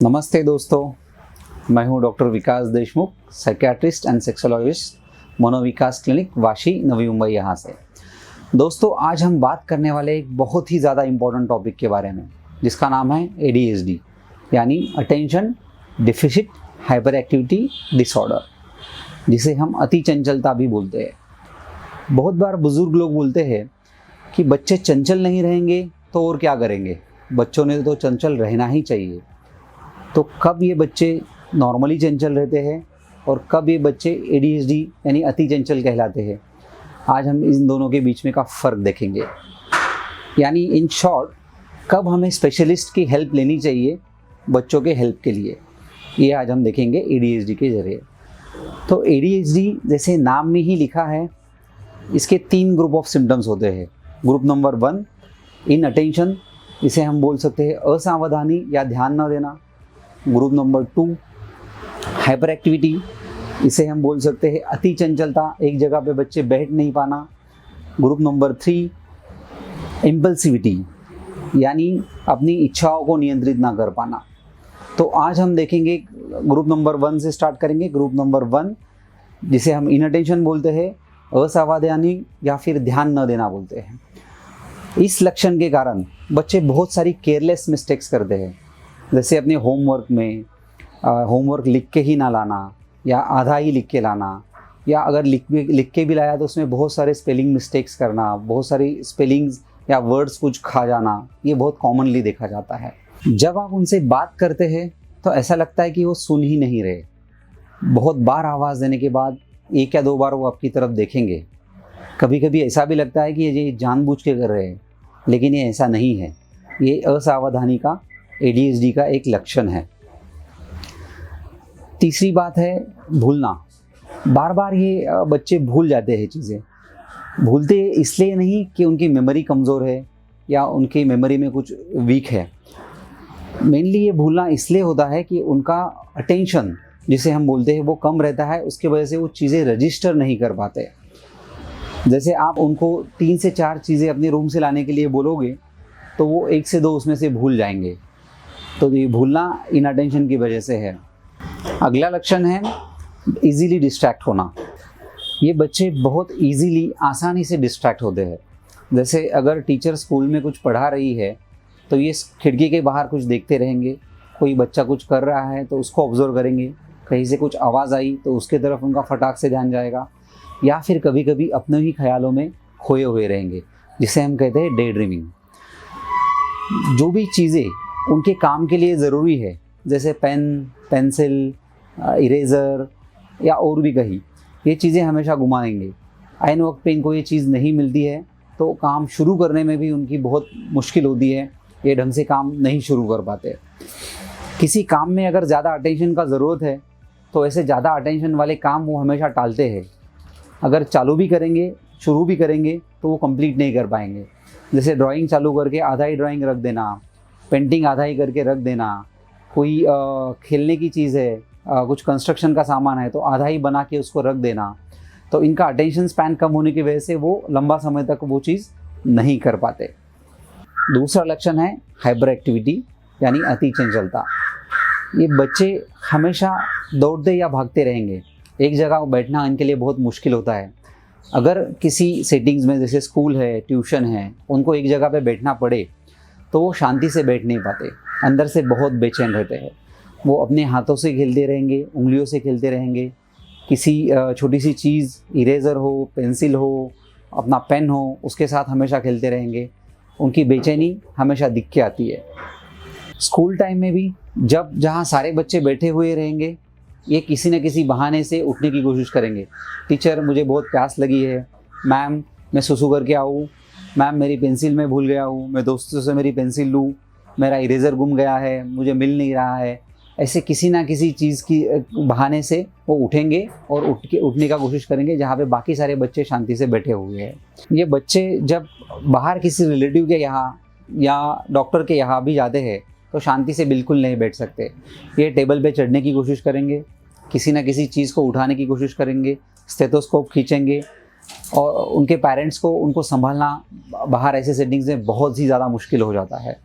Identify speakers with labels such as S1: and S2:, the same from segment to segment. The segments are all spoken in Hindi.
S1: नमस्ते दोस्तों, मैं हूं doctor Vikas Deshmukh, psychiatrist and sexologist, Manovikas clinic Vashi, Navi Mumbai. यहाँ से दोस्तों आज हम बात करने वाले एक बहुत ही ज़्यादा इम्पोर्टेंट टॉपिक के बारे में, जिसका नाम है ADHD यानी attention deficit hyper activity disorder, जिसे हम अति चंचलता भी बोलते हैं। बहुत बार बुज़ुर्ग लोग बोलते हैं कि बच्चे चंचल नहीं रहेंगे तो और क्या करेंगे, बच्चों ने तो चंचल रहना ही चाहिए। तो कब ये बच्चे नॉर्मली चंचल रहते हैं और कब ये बच्चे ADHD यानी अति चंचल कहलाते हैं, आज हम इन दोनों के बीच में का फ़र्क देखेंगे। यानी इन शॉर्ट, कब हमें स्पेशलिस्ट की हेल्प लेनी चाहिए बच्चों के हेल्प के लिए, ये आज हम देखेंगे ADHD के ज़रिए। तो ADHD जैसे नाम में ही लिखा है, इसके 3 ग्रुप ऑफ सिम्टम्स होते हैं। ग्रुप नंबर 1 इन अटेंशन, इसे हम बोल सकते हैं असावधानी या ध्यान न देना। ग्रुप नंबर 2 हाइपर एक्टिविटी, इसे हम बोल सकते हैं अति चंचलता, एक जगह पे बच्चे बैठ नहीं पाना। ग्रुप नंबर 3 इम्पल्सिविटी, यानी अपनी इच्छाओं को नियंत्रित ना कर पाना। तो आज हम देखेंगे ग्रुप नंबर 1 से स्टार्ट करेंगे। ग्रुप नंबर 1 जिसे हम इनअटेंशन बोलते हैं, असावधानी या फिर ध्यान न देना बोलते हैं। इस लक्षण के कारण बच्चे बहुत सारी केयरलेस मिस्टेक्स करते हैं, जैसे अपने होमवर्क में होमवर्क लिख के ही ना लाना या आधा ही लिख के लाना, या अगर लिख के भी लाया तो उसमें बहुत सारे स्पेलिंग मिस्टेक्स करना, बहुत सारी स्पेलिंग्स या वर्ड्स कुछ खा जाना, ये बहुत कॉमनली देखा जाता है। जब आप उनसे बात करते हैं तो ऐसा लगता है कि वो सुन ही नहीं रहे। बहुत बार आवाज़ देने के बाद 1 या 2 बार वो आपकी तरफ देखेंगे। कभी कभी ऐसा भी लगता है कि ये जानबूझ के कर रहे हैं, लेकिन ये ऐसा नहीं है। ये असावधानी का, ADHD का एक लक्षण है। तीसरी बात है भूलना। बार बार ये बच्चे भूल जाते हैं चीज़ें। भूलते इसलिए नहीं कि उनकी मेमोरी कमज़ोर है या उनकी मेमोरी में कुछ वीक है। मेनली ये भूलना इसलिए होता है कि उनका अटेंशन, जिसे हम बोलते हैं, वो कम रहता है। उसकी वजह से वो चीज़ें रजिस्टर नहीं कर पाते। जैसे आप उनको 3 से 4 चीज़ें अपने रूम से लाने के लिए बोलोगे तो वो 1 से 2 उसमें से भूल जाएंगे। तो ये भूलना इनअटेंशन की वजह से है। अगला लक्षण है इजीली डिस्ट्रैक्ट होना। ये बच्चे बहुत इजीली, आसानी से डिस्ट्रैक्ट होते हैं। जैसे अगर टीचर स्कूल में कुछ पढ़ा रही है तो ये खिड़की के बाहर कुछ देखते रहेंगे। कोई बच्चा कुछ कर रहा है तो उसको ऑब्जर्व करेंगे। कहीं से कुछ आवाज़ आई तो उसके तरफ उनका फटाक से ध्यान जाएगा, या फिर कभी कभी अपने ही ख्यालों में खोए हुए रहेंगे, जिसे हम कहते हैं डे ड्रीमिंग। जो भी चीज़ें उनके काम के लिए ज़रूरी है, जैसे पेन, पेंसिल, इरेज़र या और भी कहीं, ये चीज़ें हमेशा घुमाएंगे। आइन वक्त पे इनको ये चीज़ नहीं मिलती है तो काम शुरू करने में भी उनकी बहुत मुश्किल होती है। ये ढंग से काम नहीं शुरू कर पाते। किसी काम में अगर ज़्यादा अटेंशन का ज़रूरत है तो ऐसे ज़्यादा अटेंशन वाले काम वो हमेशा टालते हैं। अगर चालू भी करेंगे, शुरू भी करेंगे तो वो कंप्लीट नहीं कर पाएंगे। जैसे ड्राइंग चालू करके आधा ही ड्राइंग रख देना, पेंटिंग आधा ही करके रख देना, कोई खेलने की चीज़ है, कुछ कंस्ट्रक्शन का सामान है तो आधा ही बना के उसको रख देना। तो इनका अटेंशन स्पैन कम होने की वजह से वो लंबा समय तक वो चीज़ नहीं कर पाते। दूसरा लक्षण है हाइपर एक्टिविटी यानी अति चंचलता। ये बच्चे हमेशा दौड़ते या भागते रहेंगे। एक जगह बैठना इनके लिए बहुत मुश्किल होता है। अगर किसी सेटिंग्स में, जैसे स्कूल है, ट्यूशन है, उनको एक जगह पे बैठना पड़े तो वो शांति से बैठ नहीं पाते, अंदर से बहुत बेचैन रहते हैं। वो अपने हाथों से खेलते रहेंगे, उंगलियों से खेलते रहेंगे। किसी छोटी सी चीज़, इरेज़र हो, पेंसिल हो, अपना पेन हो, उसके साथ हमेशा खेलते रहेंगे। उनकी बेचैनी हमेशा दिख के आती है। स्कूल टाइम में भी जब जहाँ सारे बच्चे बैठे हुए रहेंगे, ये किसी न किसी बहाने से उठने की कोशिश करेंगे। टीचर, मुझे बहुत प्यास लगी है, मैम मैं सुसु करके आऊँ, मैम मेरी पेंसिल में भूल गया हूँ, मैं दोस्तों से मेरी पेंसिल लूँ, मेरा इरेज़र गुम गया है, मुझे मिल नहीं रहा है। ऐसे किसी ना किसी चीज़ की बहाने से वो उठेंगे और उठने का कोशिश करेंगे जहाँ पे बाकी सारे बच्चे शांति से बैठे हुए हैं। ये बच्चे जब बाहर किसी रिलेटिव के यहाँ या डॉक्टर के यहाँ भी जाते हैं तो शांति से बिल्कुल नहीं बैठ सकते। ये टेबल पे चढ़ने की कोशिश करेंगे, किसी ना किसी चीज़ को उठाने की कोशिश करेंगे, स्टेथोस्कोप खींचेंगे, और उनके पेरेंट्स को उनको संभालना बाहर ऐसे सेटिंग्स में बहुत ही ज़्यादा मुश्किल हो जाता है।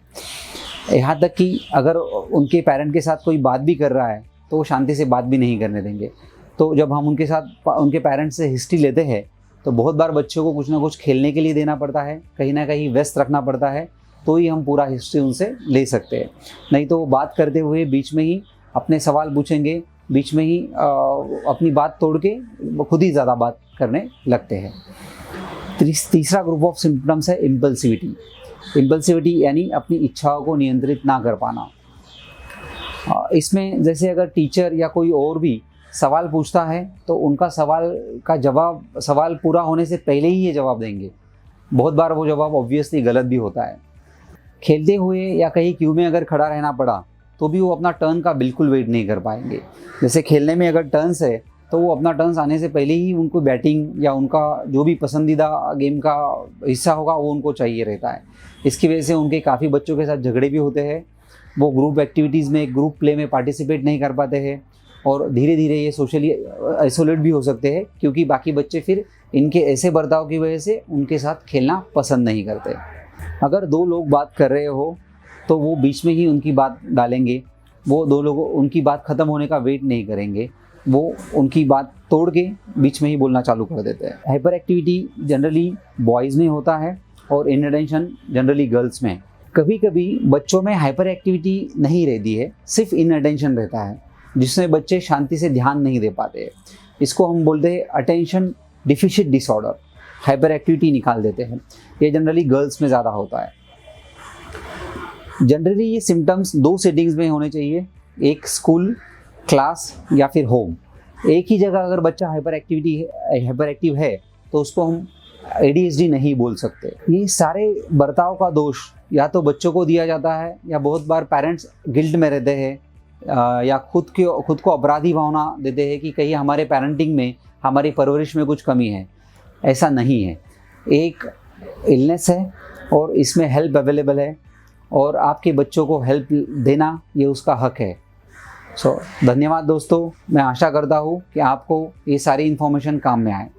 S1: यहाँ तक कि अगर उनके पेरेंट के साथ कोई बात भी कर रहा है तो वो शांति से बात भी नहीं करने देंगे। तो जब हम उनके साथ उनके पेरेंट्स से हिस्ट्री लेते हैं तो बहुत बार बच्चों को कुछ ना कुछ खेलने के लिए देना पड़ता है, कहीं ना कहीं व्यस्त रखना पड़ता है, तो ही हम पूरा हिस्ट्री उनसे ले सकते हैं। नहीं तो वो बात करते हुए बीच में ही अपने सवाल पूछेंगे, बीच में ही अपनी बात तोड़ के खुद ही ज़्यादा बात करने लगते हैं। तीसरा ग्रुप ऑफ सिम्टम्स है इम्पल्सिविटी। इम्पल्सिविटी यानी अपनी इच्छाओं को नियंत्रित ना कर पाना। इसमें जैसे अगर टीचर या कोई और भी सवाल पूछता है तो उनका सवाल पूरा होने से पहले ही ये जवाब देंगे। बहुत बार वो जवाब ऑब्वियसली गलत भी होता है। खेलते हुए या कहीं क्यू में अगर खड़ा रहना पड़ा तो भी वो अपना टर्न का बिल्कुल वेट नहीं कर पाएंगे। जैसे खेलने में अगर टर्न्स है तो वो अपना टर्न्स आने से पहले ही उनको बैटिंग या उनका जो भी पसंदीदा गेम का हिस्सा होगा वो उनको चाहिए रहता है। इसकी वजह से उनके काफ़ी बच्चों के साथ झगड़े भी होते हैं। वो ग्रुप एक्टिविटीज़ में, ग्रुप प्ले में पार्टिसिपेट नहीं कर पाते हैं और धीरे धीरे ये सोशली आइसोलेट भी हो सकते हैं, क्योंकि बाकी बच्चे फिर इनके ऐसे बर्ताव की वजह से उनके साथ खेलना पसंद नहीं करते। अगर दो लोग बात कर रहे हो तो वो बीच में ही उनकी बात डालेंगे। वो दो लोग उनकी बात ख़त्म होने का वेट नहीं करेंगे, वो उनकी बात तोड़ के बीच में ही बोलना चालू कर देते हैं। हाइपर एक्टिविटी जनरली बॉयज़ में होता है और इनअटेंशन जनरली गर्ल्स में। कभी कभी बच्चों में हाइपर एक्टिविटी नहीं रहती है, सिर्फ इनअटेंशन रहता है, जिसमें बच्चे शांति से ध्यान नहीं दे पाते हैं। इसको हम बोलते हैं attention deficit disorder. Hyper activity निकाल देते हैं। ये जनरली गर्ल्स में ज़्यादा होता है। जनरली ये सिम्टम्स 2 सेटिंग्स में होने चाहिए, एक स्कूल, क्लास या फिर होम। एक ही जगह अगर बच्चा हाइपर एक्टिव है तो उसको हम ADHD नहीं बोल सकते। ये सारे बर्ताव का दोष या तो बच्चों को दिया जाता है या बहुत बार पेरेंट्स गिल्ट में रहते हैं या खुद को अपराधी भावना देते हैं कि कहीं हमारे पेरेंटिंग में, हमारी परवरिश में कुछ कमी है। ऐसा नहीं है। एक इलनेस है और इसमें हेल्प अवेलेबल है और आपके बच्चों को हेल्प देना ये उसका हक है। धन्यवाद दोस्तों। मैं आशा करता हूँ कि आपको ये सारी इन्फॉर्मेशन काम में आए।